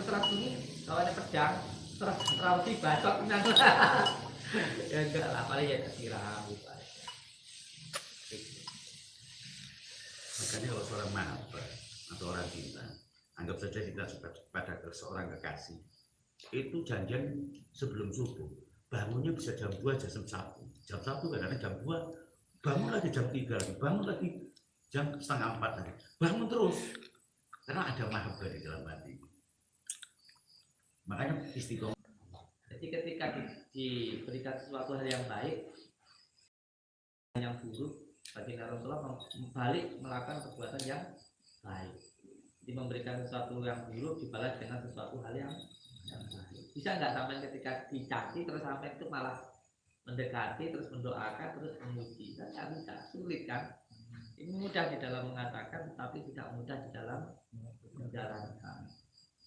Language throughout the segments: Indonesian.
terus ini kawannya pedang terus rauti bacok nang. Ya enggak lah, paling ya kesiram gitu aja. Makanya kalau seorang mahabbah atau orang cinta, anggap saja kita pada seorang kekasih, itu janjian sebelum subuh, bangunnya bisa jam 2 jam 1, jam 1 kadang-kadang jam 2, bangun lagi jam 3 lagi, bangun lagi jam setengah 4 lagi, bangun terus karena ada mahabbah di dalam hati. Makanya istiqomah. Jadi ketika diberikan sesuatu hal yang baik, yang buruk, baginda Rasulullah balik melakukan perbuatan yang baik. Jadi memberikan sesuatu yang buruk dibalas dengan sesuatu hal yang baik. Bisa nggak sampai ketika dicaci terus sampai itu malah mendekati terus mendoakan terus memuji? Kan nggak bisa, sulit kan? Ini mudah di dalam mengatakan, tapi tidak mudah di dalam menjalankan.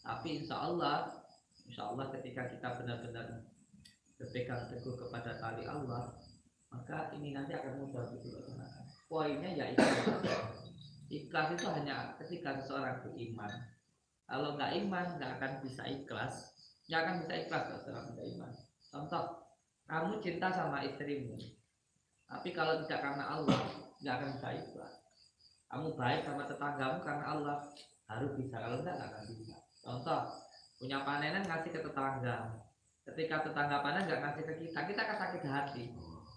Tapi insya Allah ketika kita benar-benar berpegang teguh kepada tali Allah, maka ini nanti akan mudah dilaksanakan. Poinnya ya ikhlas. Ikhlas itu hanya ketika seseorang beriman. Kalau nggak iman, nggak akan bisa ikhlas. Nggak akan bisa ikhlas kalau seorang tidak iman. Contoh, kamu cinta sama istrimu, tapi kalau tidak karena Allah, nggak akan bisa ikhlas. Kamu baik sama tetanggamu karena Allah, harus bisa. Kalau enggak akan bisa. Contoh, punya panenan ngasih ke tetangga. Ketika tetangga panen nggak ngasih ke kita, kita akan sakit hati.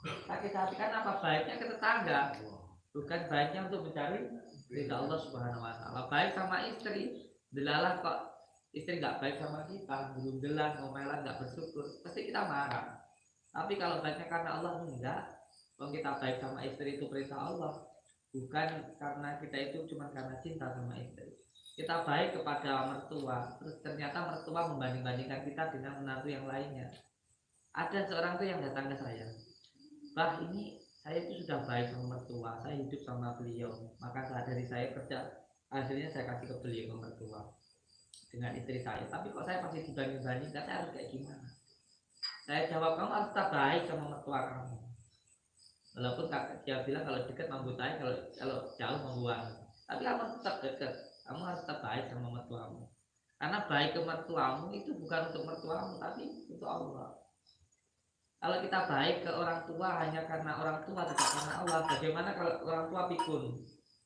Sakit hati kan apa? Baiknya ke tetangga, bukan baiknya untuk mencari ridha Allah Subhanahu Wa Taala. Baik sama istri, delalah kok istri nggak baik sama kita, belum delan, ngomelan, nggak bersyukur, pasti kita marah. Tapi kalau baiknya karena Allah, enggak. Kalau kita baik sama istri itu perintah Allah, bukan karena kita itu cuma karena cinta sama istri. Kita baik kepada mertua, terus ternyata mertua membanding-bandingkan kita dengan menantu yang lainnya. Ada seorang tuh yang datang ke saya, Bah, ini saya itu sudah baik sama mertua, saya hidup sama beliau, maka dari saya kerja, hasilnya saya kasih ke beliau, ke mertua dengan istri saya. Tapi kok saya masih dibanding-bandingkan, saya harus kayak gimana? Saya jawab, kamu harus tetap baik sama mertua kamu. Walaupun dia bilang kalau dekat membutai, kalau jauh membuang. Tapi kamu tetap dekat, kamu harus tetap baik sama mertuamu. Karena baik ke mertuamu itu bukan untuk mertuamu, tapi untuk Allah. Kalau kita baik ke orang tua hanya karena orang tua, tidak karena Allah, bagaimana kalau orang tua pikun?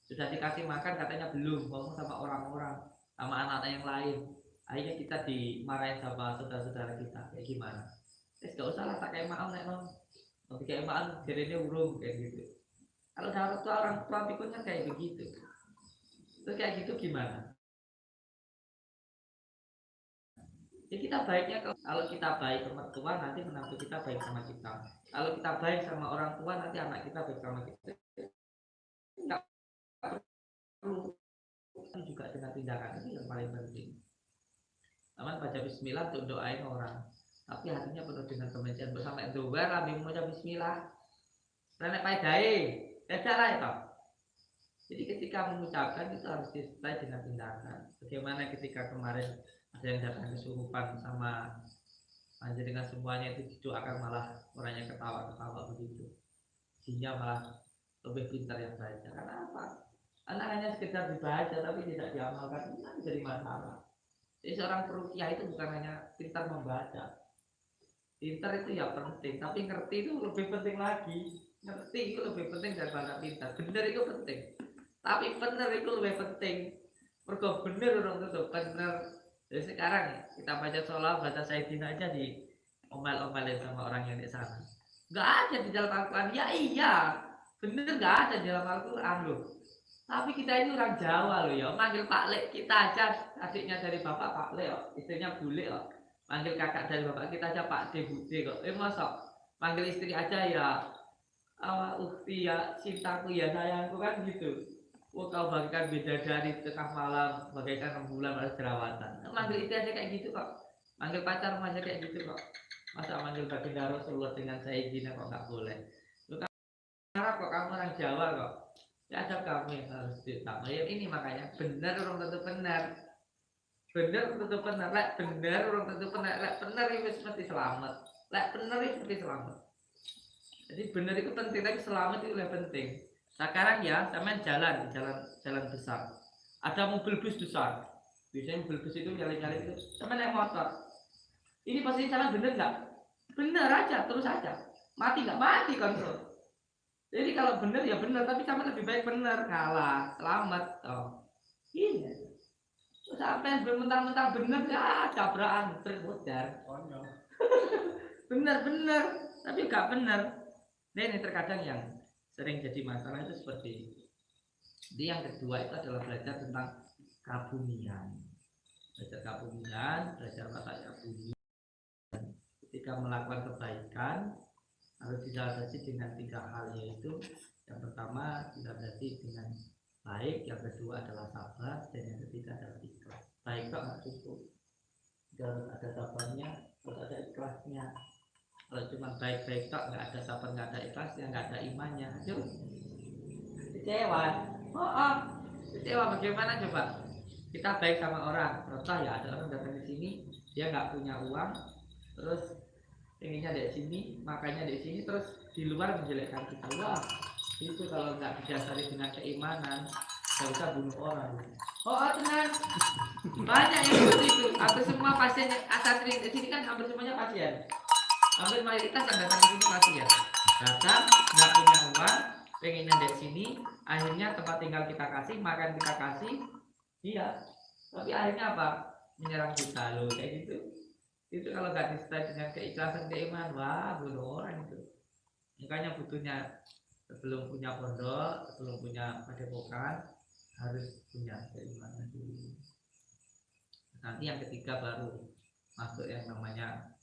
Sudah dikasih makan katanya belum, ngomong sama orang-orang, sama anak yang lain. Akhirnya kita dimarahin sama saudara-saudara kita, kayak gimana? Gak usah lah, tak kayak maaf nek non. Tapi kayak maaf jadinya urung kayak gitu. Kalau orang tua pikunnya kayak begitu. Terus kayak gitu gimana? Ya kita baiknya kalau kita baik ke mertua, nanti menantu kita baik sama kita. Kalau kita baik sama orang tua, nanti anak kita baik sama kita. Enggak perlu juga dengan tindakan itu yang paling penting. Aman baca bismillah untuk doain orang, tapi hatinya penuh dengan kebencian. Bersama dua kami mengucap bismillah. Nenek paidai, beda lah itu. Jadi ketika mengucapkan itu harus disertai dengan tindakan. Bagaimana ketika kemarin ada yang datang kesurupan sama anjir dengan semuanya itu didoakan malah orangnya ketawa-ketawa begitu. Jinnya malah lebih pintar yang baca. Karena apa? Karena hanya sekedar dibaca tapi tidak diamalkan, itu kan jadi masalah. Jadi seorang peruqyah itu bukan hanya pintar membaca. Pintar itu ya penting, tapi ngerti itu lebih penting lagi. Ngerti itu lebih penting daripada pintar. Benar itu penting, tapi benar itu lebih penting. Mergo bener orang itu bener. Jadi sekarang kita baca sholat, baca sayyidina aja di omel-omelin sama orang yang di sana. Gak ada di dalam Al-Quran. Ya iya, bener gak ada di dalam Al-Quran loh. Tapi kita ini orang Jawa loh ya, manggil Pak Lek kita aja, adiknya dari bapak Pak Lek, istrinya Bule kok. Manggil kakak dari bapak kita aja Pak De Bude kok. Masa manggil istri aja ya ukti ya cintaku ya sayangku kan gitu. Kau bagikan bidadari tengah malam bagaikan rembulan pada jerawatan. Manggil itu aja kayak gitu kok. Manggil pacar aja kayak gitu kok. Masa manggil baginda Rasulullah dengan sayyidina kok nggak boleh? Lu kan kok kamu orang Jawa kok. Ya ada kamu yang harus ditamain ini, makanya benar orang tentu benar. Benar tentu benar. Lek benar orang tentu benar. Lek benar itu mesti selamat. Lek benar itu mesti selamat. Jadi benar itu penting, tapi selamat itu lebih penting. Sekarang ya, sama jalan besar. Ada mobil bus besar. Biasanya mobil bus itu nyalip-nyalip itu sama naik motor. Ini posisi salah bener nggak? Bener aja, terus aja. Mati nggak? Mati kontrol. Jadi kalau bener ya bener, tapi sama lebih baik bener, ngalah, selamat. Oh, ini. Terus apa yang mentang-mentang bener ya tabrakan, terbujar. Bener-bener, tapi nggak bener. Nah ini terkadang yang sering jadi masalah itu seperti itu. Jadi yang kedua itu adalah belajar tentang kebumian. Belajar kebumian, belajar wataknya bumi. Ketika melakukan kebaikan harus dilandasi dengan 3 hal, yaitu yang pertama dilandasi dengan baik, yang kedua adalah sabar, dan yang ketiga adalah ikhlas. Baik kok nggak cukup, harus ada sabarnya, harus ada ikhlasnya. Kalau cuma baik-baik kok nggak ada sabar, nggak ada ikhlasnya, nggak ada imannya, aduh kecewa. Oh, kecewa. Bagaimana coba kita baik sama orang, contoh ya ada orang datang ke sini, dia nggak punya uang, terus pengennya dari sini, makanya dari sini, terus di luar menjelekkan kita. Wah, itu kalau nggak didasari dengan keimanan, nggak bisa bunuh orang. Oh, tenang, banyak yang seperti itu. Hampir semua pasien asatri di sini kan hampir semuanya pasien. Hampir mayoritas yang datang ke sini pasien. Datang nggak punya uang, pengennya dari sini, akhirnya tempat tinggal kita kasih, makan kita kasih, iya. Tapi akhirnya apa? Menyerang kita loh, kayak gitu. Itu kalau nggak disertai dengan keikhlasan, keimanan, wah bunuh orang itu. Makanya butuhnya sebelum punya pondok, sebelum punya padepokan, harus punya keimanan dulu. Nanti yang ketiga baru masuk yang namanya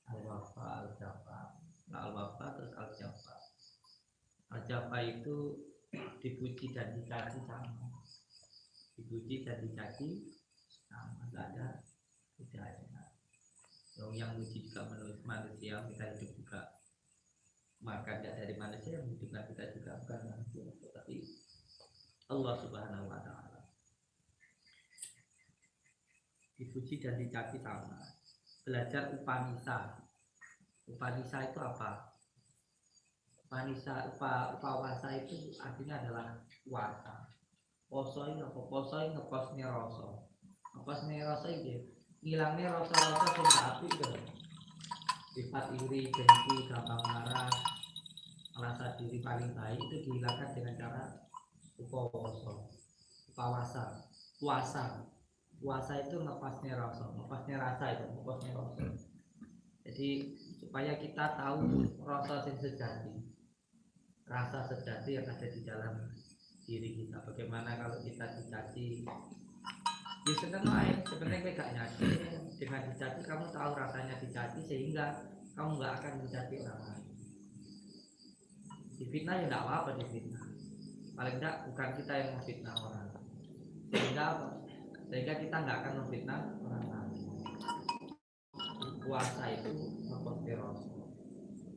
al-wafa, al-jafa. Nah, al-wafa terus al-jafa. Al-jafa itu dipuji dan dicaci sama. Dipuji dan dicaci sama, nggak ada bedanya. Yang muji juga manusia, kita hidup juga makan tidak dari manusia, yang hidupkan kita juga bukan manusia, tetapi Allah Subhanahu wa Ta'ala. Dipuji dan dicaci sama. Belajar upanisa. Upanisa itu apa? Upanisa, upawasa itu artinya adalah puasa. Poso ini apa? Poso ini ngeposnya rasa. Ngeposnya rasa itu hilangnya rasa-rasa yang api itu, sifat iri, dengki, gampang marah, merasa diri paling baik, itu dihilangkan dengan cara upawasa, puasa itu ngepasnya rasa itu, ngepasnya rasa. Jadi supaya kita tahu rasa yang sejati, rasa sejati yang ada di dalam diri kita. Bagaimana kalau kita dicaci, ya sebenarnya gak nyadar, dengan dicaci kamu tahu rasanya dicaci, sehingga kamu nggak akan mencaci orang lain. Difitnah ya nggak apa-apa, difitnah paling enggak bukan kita yang memfitnah orang, sehingga kita nggak akan memfitnah orang lain. Puasa itu ngepasnya rasa,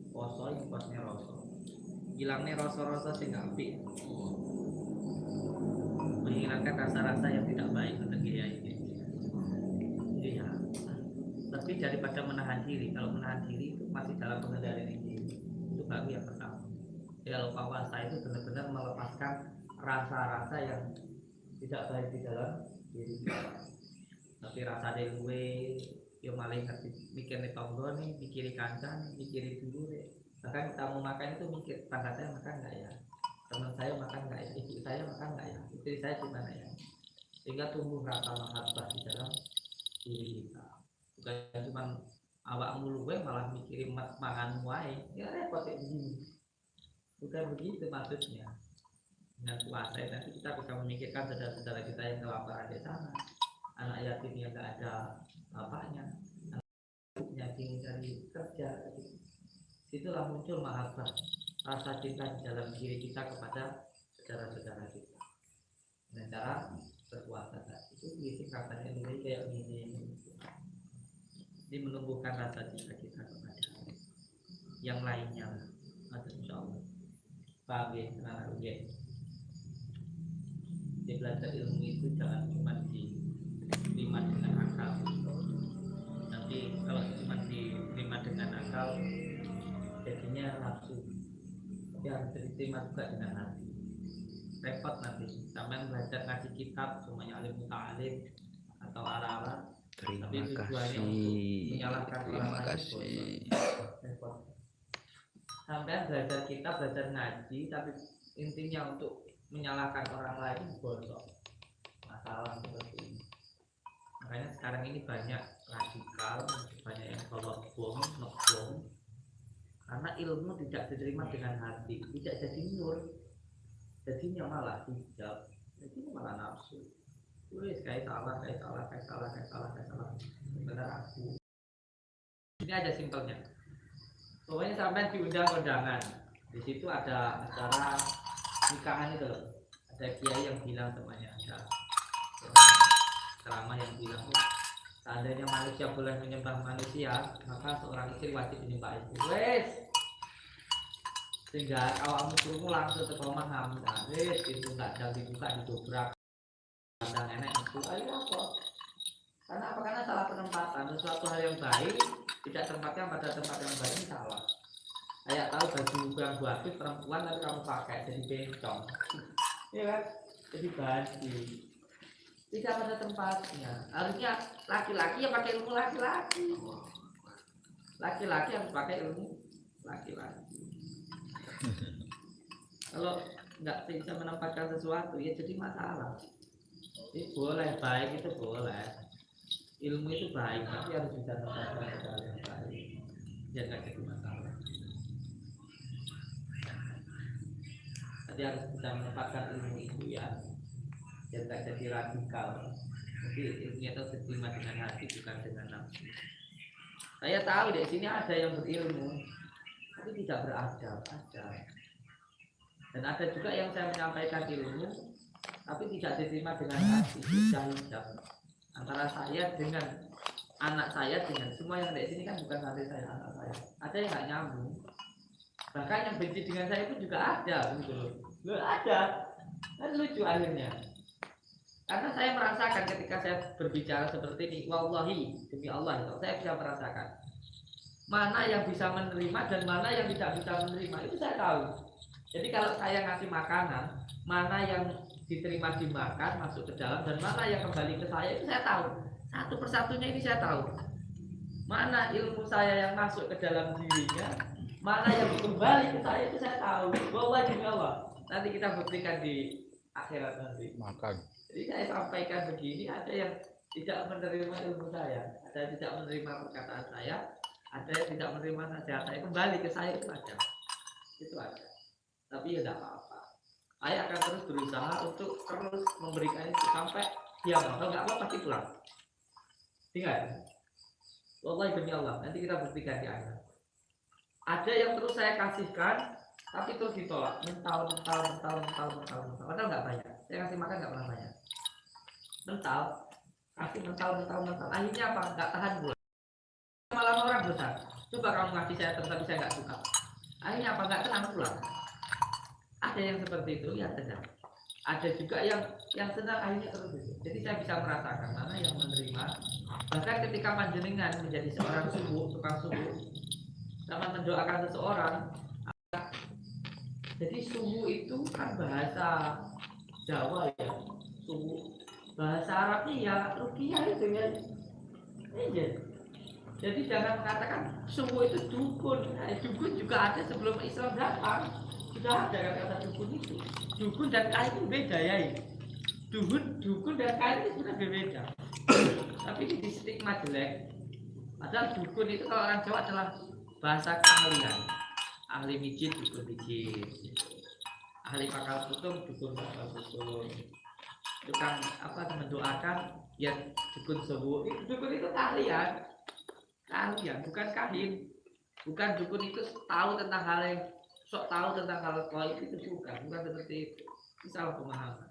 poso ngepasnya rasa, hilangnya rasa-rasa sehingga api, menghilangkan rasa-rasa yang tidak baik untuk dia ini. Iya. Tapi daripada menahan diri, kalau menahan diri itu masih dalam pengendalian diri, itu baru yang pertama. Kalau puasa itu benar-benar melepaskan rasa-rasa yang tidak baik di dalam diri kita. Tapi rasa dewe, yo malah ngerti mikir nih tonggo nih, mikiri kancan, mikiri dulu deh. Bahkan kita mau makan itu mikir, tangga saya makan nggak ya, teman saya makan nggak ya, ibu saya makan nggak ya, istri saya gimana ya, sehingga tumbuh rasa mahabbah di dalam diri kita. Bukan cuma awak mulu gue malah mikirin mangan wae, ya repot kayak begini. Bukan begitu maksudnya. Dengan puasa nanti kita bisa memikirkan saudara-saudara kita yang kelaparan di sana, anak yatim yang nggak ada bapaknya, anak yatim dari kerja. Itulah muncul mahabbah, rasa cinta di dalam diri kita kepada saudara-saudara kita dengan cara berpuasa tadi. Itu isi katanya lebih kayak gini, ini menumbuhkan rasa cinta kita kepada yang lainnya. Ada insyaallah pagi anak ujian. Di belajar ilmu itu jangan cuma diterima dengan akal. Nanti kalau cuma diterima dengan akal, jadinya nafsu. Tapi harus diterima juga dengan hati. Repot nanti. Sampai belajar ngaji kitab semuanya alim muta'alim, atau ala-ala, Terima tapi tujuannya untuk kasih. menyalahkan orang Terima lain. kasih. Repot. Sampai belajar kita belajar ngaji, tapi intinya untuk menyalahkan orang lain bosok. Masalah seperti ini. Makanya sekarang ini banyak radikal, banyak yang bawa bom, ngebom, karena ilmu tidak diterima dengan hati, tidak jadi nur, jadinya malah hijab, jadi malah nafsu. Wih, kayak salah, benar aku. Ini aja simpelnya. Pokoknya sampai diundang kondangan, di situ ada acara nikahan itu loh. Ada kiai yang bilang semuanya, ada ceramah yang bilang, oh, seandainya manusia boleh menyembah manusia, maka seorang istri wajib menyembah ibu. Wes, sehingga awakmu turunmu langsung terpaham. Nah, wes, pintu nggak jauh dibuka, didobrak. Ada nenek itu, ayo apa? Karena apa? Karena salah penempatan. Sesuatu hal yang baik tidak tempatnya pada tempat yang baik ini salah. Kayak tahu baju yang bagus perempuan tapi kamu pakai jadi bencong, ya kan? Jadi baju tidak pada tempatnya. Harusnya laki-laki yang pakai ilmu laki-laki. Laki-laki harus pakai ilmu laki-laki. Kalau nggak bisa menempatkan sesuatu ya jadi masalah. Ini boleh baik itu boleh, ilmu itu baik tapi harus bisa menempatkan sesuatu yang baik. Jangan jadi masalah. Jadi harus bisa menempatkan ilmu itu ya. Jangan jadi radikal. Jadi ilmunya itu diterima dengan hati bukan dengan nafsu. Saya tahu di sini ada yang berilmu tapi tidak beradab, ada. Dan ada juga yang saya menyampaikan ilmu tapi tidak diterima dengan hati, hijab. Antara saya dengan anak saya dengan semua yang di sini kan bukan santri saya, anak saya. Ada yang nggak nyambung. Bahkan yang benci dengan saya itu juga ada, gitu loh. Ada. Kan lucu akhirnya. Karena saya merasakan ketika saya berbicara seperti ini, wallahi demi Allah itu saya bisa merasakan mana yang bisa menerima dan mana yang tidak bisa menerima, itu saya tahu. Jadi kalau saya ngasih makanan, mana yang diterima dimakan masuk ke dalam dan mana yang kembali ke saya itu saya tahu. Satu persatunya ini saya tahu. Mana ilmu saya yang masuk ke dalam dirinya, mana yang kembali ke saya itu saya tahu. Wallahi demi Allah. Nanti kita buktikan di akhirat nanti. Makan. Jadi saya sampaikan begini, ada yang tidak menerima ilmu saya, ada yang tidak menerima perkataan saya, ada yang tidak menerima nasihat saya, kembali ke saya itu ada. Itu ada. Tapi ya tidak apa-apa. Saya akan terus berusaha untuk terus memberikan itu sampai dia mau. Kalau nggak mau pasti pulang. Tinggal. Wallahi demi Allah, nanti kita buktikan di akhirat. Ada yang terus saya kasihkan, tapi terus ditolak. Mental. Padahal nggak banyak. Saya kasih makan nggak pernah banyak. Mental. Kasih mental. Akhirnya apa? Nggak tahan bulan. Malah orang besar. Coba kamu ngasih saya terus tapi saya nggak suka. Akhirnya apa? Nggak tenang pulang. Ada yang seperti itu, lihat saja. Ada juga yang senang akhirnya terus itu. Jadi saya bisa merasakan mana yang menerima. Bahkan ketika panjenengan menjadi seorang tukang subuh, sama mendoakan seseorang. Jadi subuh itu kan bahasa Jawa ya, subuh. Bahasa Arabnya ya ruqyah itu ya. Iya. Jadi jangan mengatakan subuh itu dukun. Nah, dukun juga ada sebelum Islam datang. Sudah ada kata dukun itu. Dukun dan kain itu beda ya. Dukun dan kain itu sudah berbeda. Tapi di stigma jelek. Padahal dukun itu kalau orang Jawa adalah bahasa keahlian. Ahli mijit dukun mijit. Ahli pakal putung dukun pakal putung. Tukang apa mendoakan ya dukun subuh. Dukun itu keahlian. Keahlian bukan kahin. Bukan dukun itu tahu tentang hal yang sok tahu tentang hal itu bukan seperti itu. Itu salah pemahaman.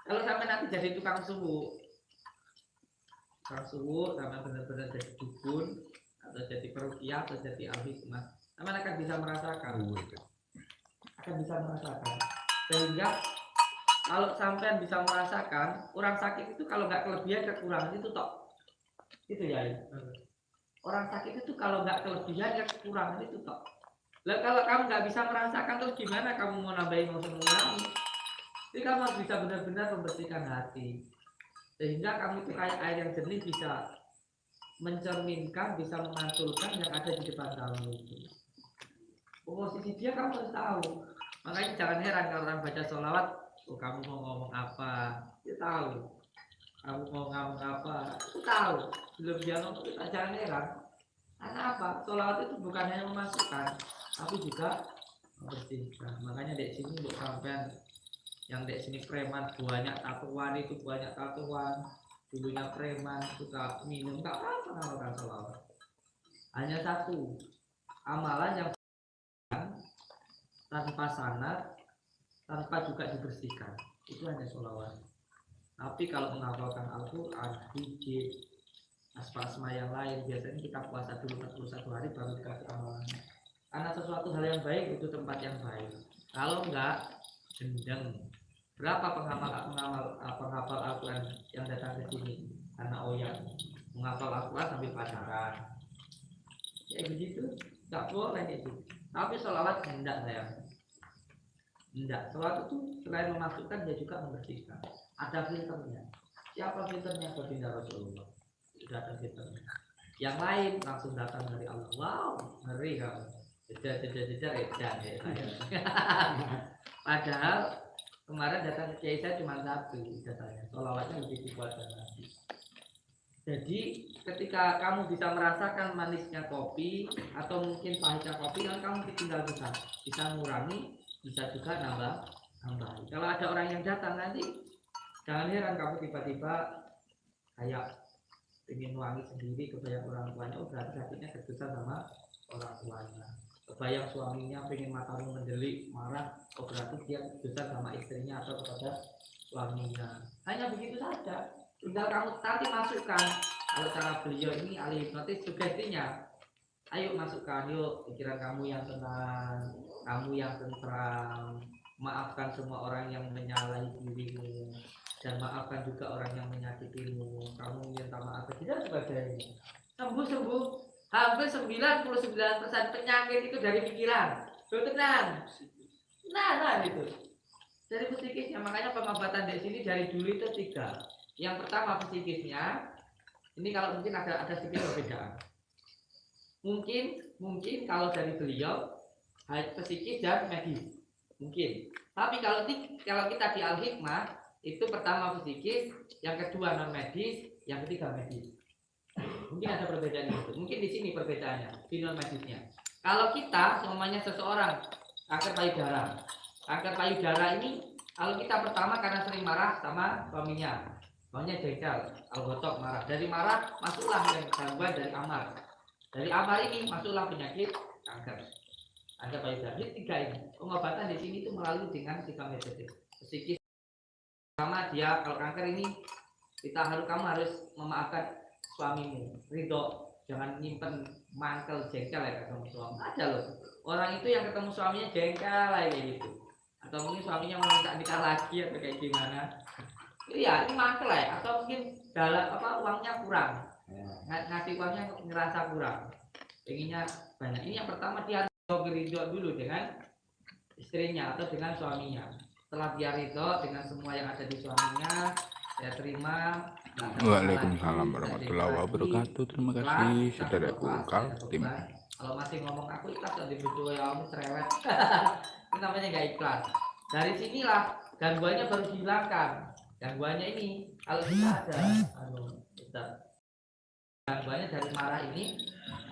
Kalau sampai nanti jadi tukang subuh sama benar-benar jadi dukun atau jadi peruqyah atau jadi ahli hikmah, sama akan bisa merasakan, sehingga kalau sampai bisa merasakan orang sakit itu kalau nggak kelebihan kekurangan itu tok, itu ya. Orang sakit itu kalau nggak kelebihan kekurangan itu tok. Lah kalau kamu nggak bisa merasakan terus gimana kamu mau nambahin mau mengurangi? Jadi kamu harus bisa benar-benar membersihkan hati. sehingga kamu itu kayak air yang jernih, bisa mencerminkan, bisa memantulkan yang ada di depan kamu itu. Posisi dia kamu harus tahu. Makanya jangan heran kalau orang baca sholawat, oh kamu mau ngomong apa, dia tahu. Kamu mau ngomong apa, itu tahu. Belum dia ngomong, jangan heran. Karena apa? Sholawat itu bukan hanya memasukkan, tapi juga membersihkan. Makanya di sini untuk sampean yang di sini preman banyak tatuan, itu banyak tatuan, dulunya preman suka minum, tak apa mengamalkan sholawat. Hanya satu amalan yang tanpa sanad, tanpa juga dibersihkan, itu hanya sholawat. Tapi kalau menghafalkan Al-Quran, hijab, asma-asma yang lain, biasanya kita puasa dulu 41 hari baru dikasih amalan. Karena sesuatu hal yang baik itu tempat yang baik. Kalau enggak, gendeng. Berapa penghafal Al-Quran yang datang ke sini? Karena yang menghafal Al-Quran sambil pacaran. Ya begitu, enggak boleh itu. Tapi sholawat enggak sayang. Enggak, sholawat itu selain memasukkan dia juga membersihkan. Ada filternya. Siapa filternya? Baginda Rasulullah. Sudah ada filternya. Yang lain langsung datang dari Allah. Wow, ngeri kamu. Jeda ya. Padahal kemarin datang ke Kiai saya cuma satu datanya. Sholawatnya lebih kuat dan lagi. Jadi ketika kamu bisa merasakan manisnya kopi atau mungkin pahitnya kopi, kan kamu tinggal bisa mengurangi, bisa juga nambah. Kalau ada orang yang datang nanti, jangan heran kamu tiba-tiba kayak ingin wangi sendiri, kebayang orang tuanya, oh berarti hatinya ketusan sama orang tuanya. Kebayang suaminya pengen matamu mendelik, marah, oh berarti dia ketusan sama istrinya atau kepada suaminya. Hanya begitu saja. Tinggal kamu nanti masukkan. Kalau cara beliau ini ahli hipnotis, sugestinya, ayo masukkan, yuk pikiran kamu yang tenang, kamu yang tentram, maafkan semua orang yang menyalahi dirimu, dan maafkan juga orang yang menyakitimu. Kamu minta maaf tidak sebagainya. Sembuh. Hampir 99% penyakit itu dari pikiran. Tenang. Nah itu. Dari psikisnya, makanya pengobatan di sini dari dulu itu 3. Yang pertama psikisnya. Ini kalau mungkin ada sedikit perbedaan. Mungkin kalau dari beliau psikis dan medis. Mungkin. Tapi kalau kita di Al-Hikmah itu pertama psikis, yang kedua non medis, yang ketiga medis. Mungkin ada perbedaan itu. Mungkin di sini perbedaannya di non medisnya. Kalau kita semuanya seseorang kanker payudara. Kanker payudara ini kalau kita pertama karena sering marah sama suaminya. Suaminya jengkel, al-ghotok marah. Dari marah masuklah yang gangguan dari amar. Dari amar ini masuklah penyakit kanker. Kanker payudara. Ini 3 ini. Pengobatan di sini itu melalui dengan 3 metode. Psikis. Pertama dia kalau kanker ini kamu harus memaafkan suamimu, ridho, jangan nyimpen mangkel jengkel ya ketemu suami. Ada loh orang itu yang ketemu suaminya jengkel kayak gitu, atau mungkin suaminya mau minta nikah lagi atau kayak gimana. Iya, ini mangkel ya, atau mungkin uangnya kurang, ngasih uangnya ngerasa kurang, pengennya banyak. Ini yang pertama dia ridho dulu dengan istrinya atau dengan suaminya. Setelah dia ridho dengan semua yang ada di suaminya, saya terima. Waalaikumsalam warahmatullahi wabarakatuh. Terima kasih saudaraku Kaltim. Kalau masih ngomong aku ikhlas di video ya om cerewet. Itu namanya nggak ikhlas. Dari sinilah gangguannya baru dihilangkan. Gangguannya ini kalau kita ada gangguannya dari marah ini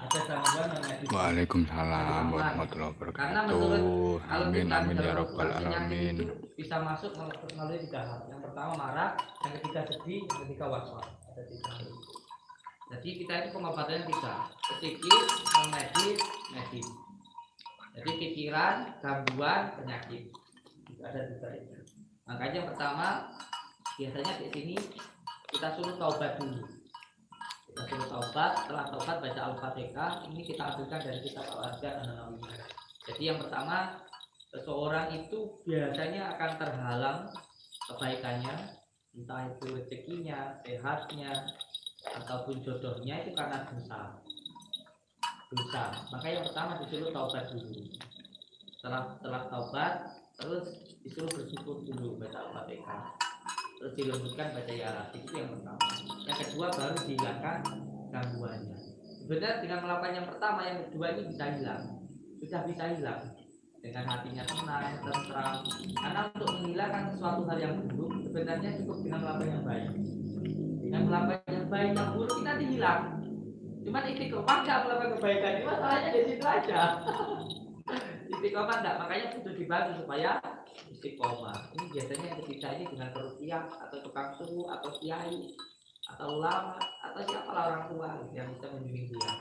ada gangguan medis. Waalaikumsalam warahmatullahi wabarakatuh. Amin amin ya rabbal alamin. Bisa masuk melalui 3 hal. Yang pertama marah, yang ketiga sedih, yang ketiga was-was. Ada 3 hal. Jadi kita itu pengobatannya 3, psikis, medis. Jadi pikiran, gangguan, penyakit. Ada 3 itu. Makanya yang pertama biasanya di sini kita suruh taubat dulu. Kita suruh taubat, setelah taubat baca Al-Fatihah. Ini kita ambilkan dari kitab Al-Azkar An-Nawawi. Jadi yang pertama, seseorang itu biasanya akan terhalang kebaikannya, entah itu rezekinya, sehatnya, ataupun jodohnya itu karena dosa. Maka yang pertama disuruh taubat dulu. Setelah taubat, terus disuruh bersyukur dulu baca Al-Fatihah. Terus terus dilembutkan baca ya Latif, itu yang pertama. Yang kedua baru dihilangkan gangguannya. Sebenarnya dengan melakukan yang pertama, yang kedua ini bisa hilang, sudah bisa hilang dengan hatinya tenang, tentram. Karena untuk menghilangkan sesuatu hal yang buruk sebenarnya cukup dengan melakukan yang baik. Dengan melakukan yang baik, yang buruk ini nanti hilang. Cuman istiqomah nggak melakukan kebaikan, ini masalahnya di situ aja. Istiqomah enggak, makanya butuh dibantu supaya istiqomah. Ini biasanya yang ketiga ini dengan peruqyah atau tukang suhu atau kiai atau ulama atau siapalah orang tua yang bisa membimbing dia.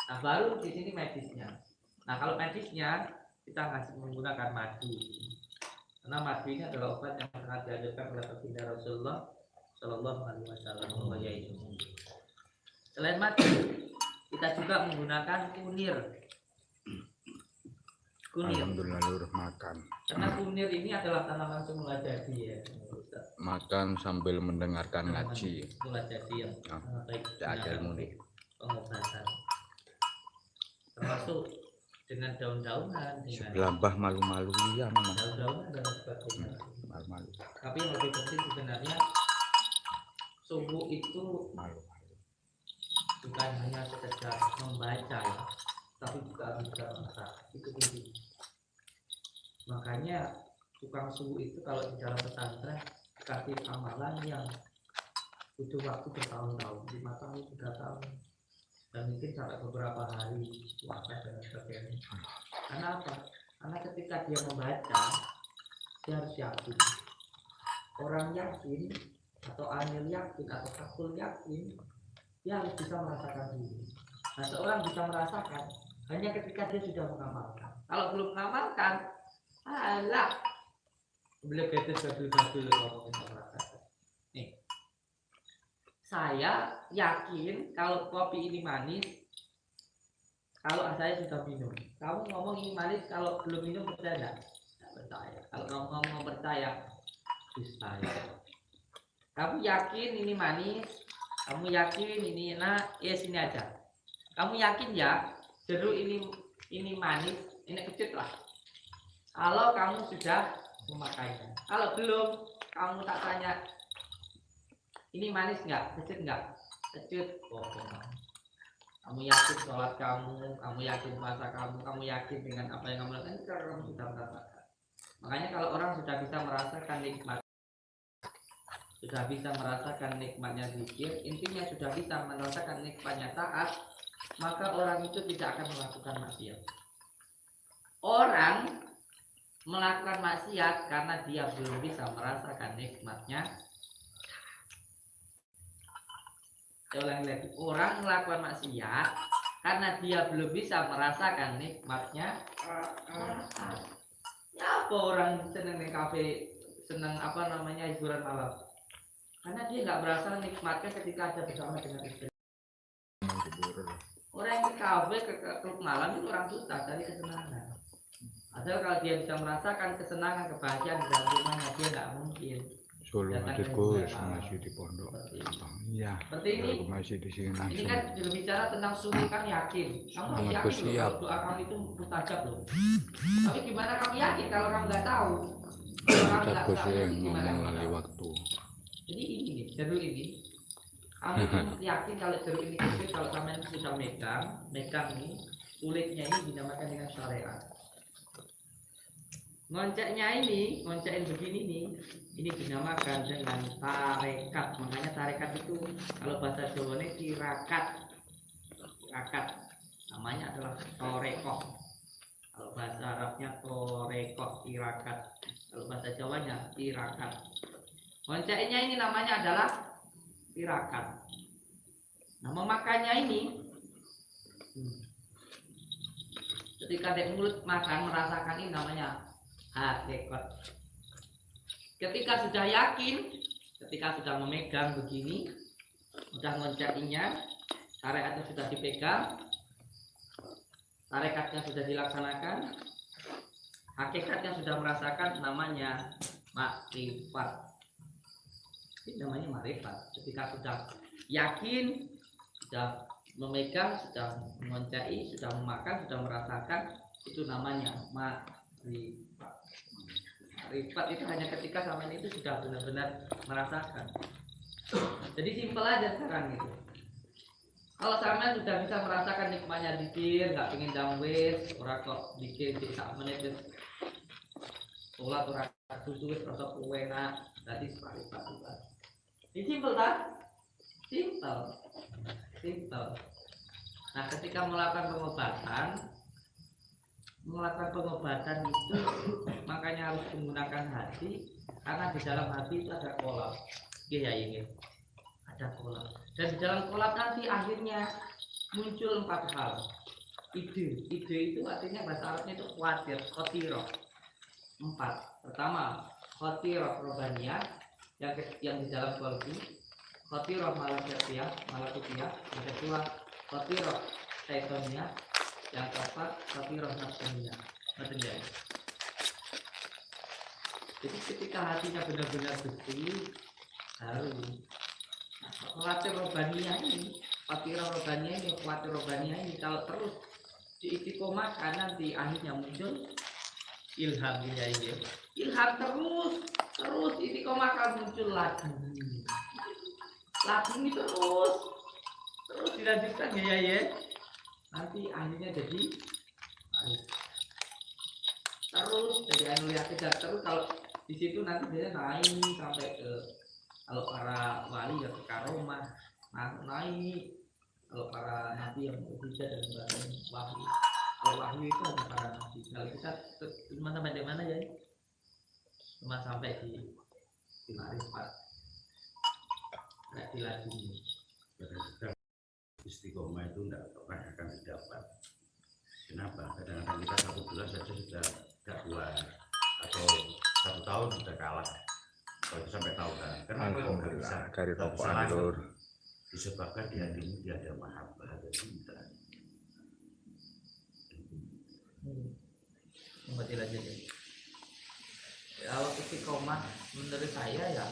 Nah baru di sini medisnya. Nah kalau medisnya kita ngasih menggunakan madu. Karena madu ini adalah obat yang sangat diajarkan oleh baginda Rasulullah Shallallahu Alaihi Wasallam. Selain madu, kita juga menggunakan kunir. Alhamdulillah lur makan. Karena kunir ini adalah tanaman semula jadi ya. Makan sambil mendengarkan ngaji. Semula jadi yang sangat baik. Ada ilmu nih. Pengobatan. Termasuk dengan daun-daunan. Sebelah Mbah malu-malu ya memang. Daun-daunan dan sebagainya. Malu-malu. Tapi yang lebih penting sebenarnya subuh itu Malu-malu. bukan hanya sekedar membaca ya, tapi juga bisa masak. Itu penting. Makanya tukang subuh itu kalau di dalam pesantren dikasih amalan yang butuh waktu bertahun-tahun, 5 tahun, 3 tahun, dan mungkin sampai beberapa hari puasa dan sebagainya. Karena apa? Karena ketika dia membaca, dia harus yakin. Orang yakin atau anil yakin atau takul yakin, dia harus bisa merasakan dulu. Nah, seorang bisa merasakan hanya ketika dia sudah mengamalkan. Kalau belum mengamalkan, alah, beliau kata gadul-gadul ngomongin merasakan. Nih, saya yakin kalau kopi ini manis, kalau saya sudah minum. Kamu ngomong ini manis, kalau belum minum percaya enggak? Enggak percaya. Kalau kamu ngomong percaya, percaya. Kamu yakin ini manis, kamu yakin ini enak, ya sini aja. Kamu yakin ya, jeruk ini manis, ini kecut lah. Kalau kamu sudah memakainya. Kalau belum, kamu tak tanya, ini manis nggak, kecut nggak? Kecut. Oh, kamu yakin sholat kamu yakin puasa kamu yakin dengan apa yang kamu lakukan, karena kamu sudah merasakan. Makanya kalau orang sudah bisa merasakan nikmat, sudah bisa merasakan nikmatnya zikir, intinya sudah bisa merasakan nikmatnya taat, maka orang itu tidak akan melakukan maksiat. Orang melakukan maksiat karena dia belum bisa merasakan nikmatnya. Orang melakukan maksiat karena dia belum bisa merasakan nikmatnya. Ya apa orang seneng di kafe, seneng apa namanya hiburan malam? Karena dia nggak merasa nikmatnya ketika ada bersama dengan istri. Orang yang ke kafe, ke klub malam itu orang susah cari kesenangan. Padahal kalau dia bisa merasakan kesenangan, kebahagiaan di dalam rumahnya, dia nggak mungkin Solo Gus masih di pondok. Iya. Seperti ini. Masih di sini langsung. Ini kan berbicara tentang subuh kan yakin. Kamu harus yakin loh, kalau doa kamu itu mustajab loh. Tapi gimana kamu yakin kalau kamu nggak tahu? Orang nggak tahu gimana lali waktu. Jadi ini nih, jeruk ini. Kamu yakin kalau jeruk ini kecil, kalau kamu sudah megang ini kulitnya ini dinamakan dengan syariat. Ngonceknya begini nih, ini dinamakan dengan tarekat. Makanya tarekat itu kalau bahasa Jawa ini tirakat. Namanya adalah torekoh. Kalau bahasa Arabnya torekoh, tirakat. Kalau bahasa Jawanya tirakat. Ngonceknya ini namanya adalah tirakat. Nah memakannya ini, ketika di mulut makan merasakan ini namanya hakikat. Ketika sudah yakin, ketika sudah memegang begini, sudah ngoncainya, tarekatnya sudah dipegang, tarekatnya sudah dilaksanakan, hakikatnya sudah merasakan, namanya makrifat. Ini namanya makrifat. Ketika sudah yakin, sudah memegang, sudah mengoncai, sudah memakan, sudah merasakan, itu namanya makrifat. Rifat itu hanya ketika sampean itu sudah benar-benar merasakan. Jadi simpel aja sekarang gitu. Kalau sampean sudah bisa merasakan nikmatnya zikir, nggak pengen damwes, orang kok zikir di sak menit wis sholat orang susu wis rasa enak, berarti sekali Rifat. Ini simpel tak? Simpel. Simpel. Nah, ketika melakukan pengobatan itu makanya harus menggunakan hati, karena di dalam hati itu ada kolab. Ya ini ada kolab, dan di dalam kolab nanti akhirnya muncul 4 hal. Ide itu artinya bahasa Arabnya itu khawatir, khotiroh. 4. Pertama, khotiroh robaniyah yang di dalam kolbu, khotiroh malakutiyah. Yang kedua, khotiroh syaitoniyah. Yang keempat, khotiroh nafsaniyah. Jadi ketika hatinya benar-benar bersih, harus khawatir robaniyah ini, khawatir robaniyah ini kalau terus diistiqomahkan, nanti akhirnya muncul ilham ya ini. Ilham terus istiqomahkan, muncul lagu ini terus dilanjutkan ya. Nanti akhirnya jadi terus jadi anu ya, terus kalau di situ nanti dia naik sampai ke, kalau para wali ya ke karomah, naik. Kalau para nabi yang berbeda dan wahyu, kalau wahyu itu ada para nabi. Kalau kita cuma sampai di mana ya? Cuma sampai di Rifat, nggak dilanjutkan. Istiqomah itu tidak pernah akan didapat. Kenapa? Kadang-kadang kita 1 bulan saja sudah tidak kuat, atau 1 tahun sudah kalah. Kalau itu sampai tahunan. Kenapa nggak bisa? Dari rokokan lur. Disebabkan di hatimu dia ada mahabbah, ada cinta. Kembali lagi ya. Kalau istiqomah menurut saya ya,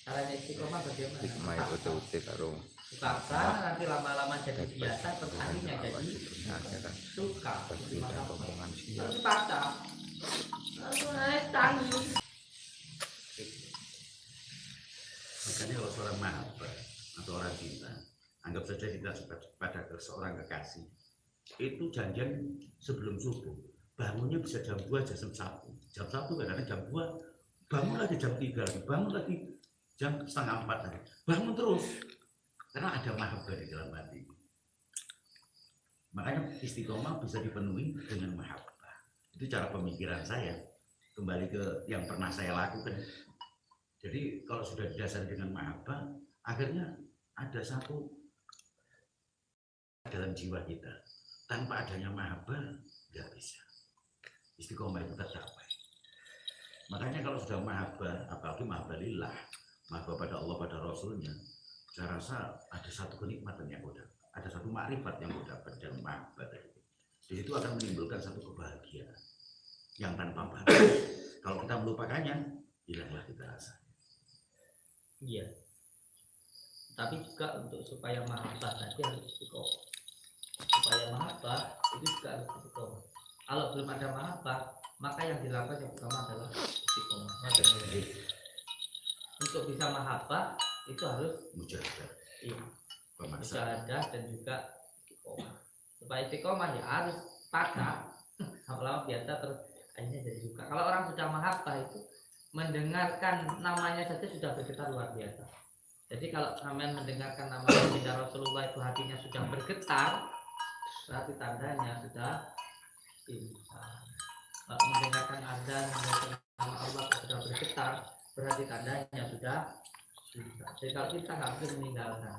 caranya istiqomah bagaimana? Hikmah itu karo Paksa nanti lama-lama jadi biasa, terus akhirnya jadi suka. Terus paksa, tanggung. Makanya kalau seorang mahabbah atau orang cinta, anggap saja kita pada seorang kekasih, itu janjian sebelum subuh, bangunnya bisa jam 2 jam 1, jam 1 kadang-kadang jam 2, bangun lagi jam 3 lagi, bangun lagi jam 3:30 lagi, bangun terus, karena ada mahabbah di dalam hati. Makanya istiqomah bisa dipenuhi dengan mahabbah. Itu cara pemikiran saya, kembali ke yang pernah saya lakukan. Jadi kalau sudah didasari dengan mahabbah, akhirnya ada satu dalam jiwa kita. Tanpa adanya mahabbah, tidak bisa. Istiqomah itu tercapai. Makanya kalau sudah mahabbah, apalagi mahabbah lillah, mahabbah pada Allah, pada Rasulnya, saya rasa ada satu kenikmatan yang kau dapat, ada satu makrifat yang kau dapat dari mahabbah. Di situ akan menimbulkan satu kebahagiaan yang tanpa batas. Kalau kita melupakannya, hilanglah kita rasa. Iya. Tapi juga untuk supaya mahabbah tadi harus istiqomah. Supaya mahabbah itu juga harus istiqomah. Kalau belum ada mahabbah, maka yang dilakukan yang pertama adalah istiqomah. Untuk bisa mahabbah itu harus Mujahadah. Iya. Mujahadah dan juga istiqomah. Supaya istiqomah ya harus paksa. Lama-lama biasa terus akhirnya jadi suka. Kalau orang sudah mahabbah itu mendengarkan namanya saja sudah bergetar luar biasa. Jadi kalau sampean mendengarkan nama baginda Rasulullah itu hatinya sudah bergetar, berarti tandanya sudah cinta. Kalau mendengarkan azan, mendengarkan nama Allah sudah bergetar, berarti tandanya sudah cinta. Jadi kalau kita nggak bisa meninggalkan.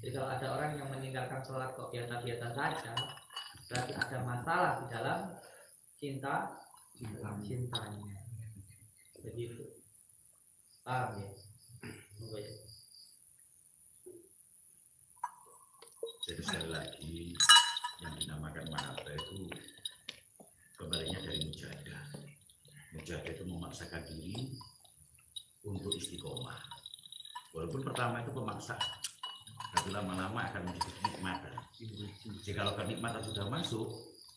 Jadi kalau ada orang yang meninggalkan sholat kok biasa-biasa saja, berarti ada masalah di dalam cintanya. Begitu. Paham ya? Jadi sekali lagi yang dinamakan mahabbah itu kembalinya dari mujahadah. Mujahadah itu memaksakan diri untuk istiqomah. Walaupun pertama itu pemaksaan, tapi lama-lama akan menjadi kenikmatan. Jika kenikmatan sudah masuk,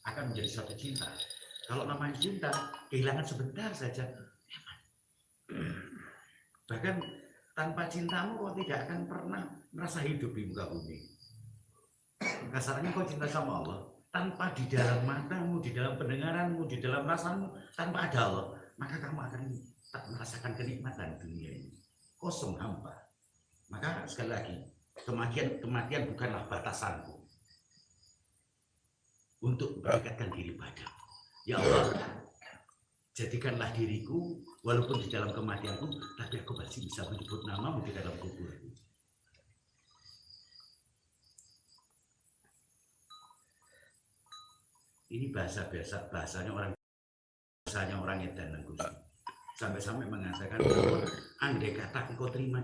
akan menjadi satu cinta. Kalau namanya cinta, kehilangan sebentar saja, Bahkan tanpa cintamu kau tidak akan pernah merasa hidup di muka bumi. Kasarnya kau cinta sama Allah, tanpa di dalam matamu, di dalam pendengaranmu, di dalam rasamu, tanpa ada Allah, maka kamu akan tak merasakan kenikmatan dunia ini. Kosong, hampa. Maka sekali lagi, kematian bukanlah batasanku untuk mendekatkan diri padamu. Ya Allah, jadikanlah diriku, walaupun di dalam kematianku, tapi aku masih bisa menyebut namamu di dalam kuburku. Ini bahasanya orang edan dan Gusti. Sampai-sampai mengatakan bahwa andai kata engkau terima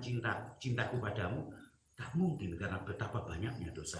cintaku padamu, tak mungkin karena betapa banyaknya dosa.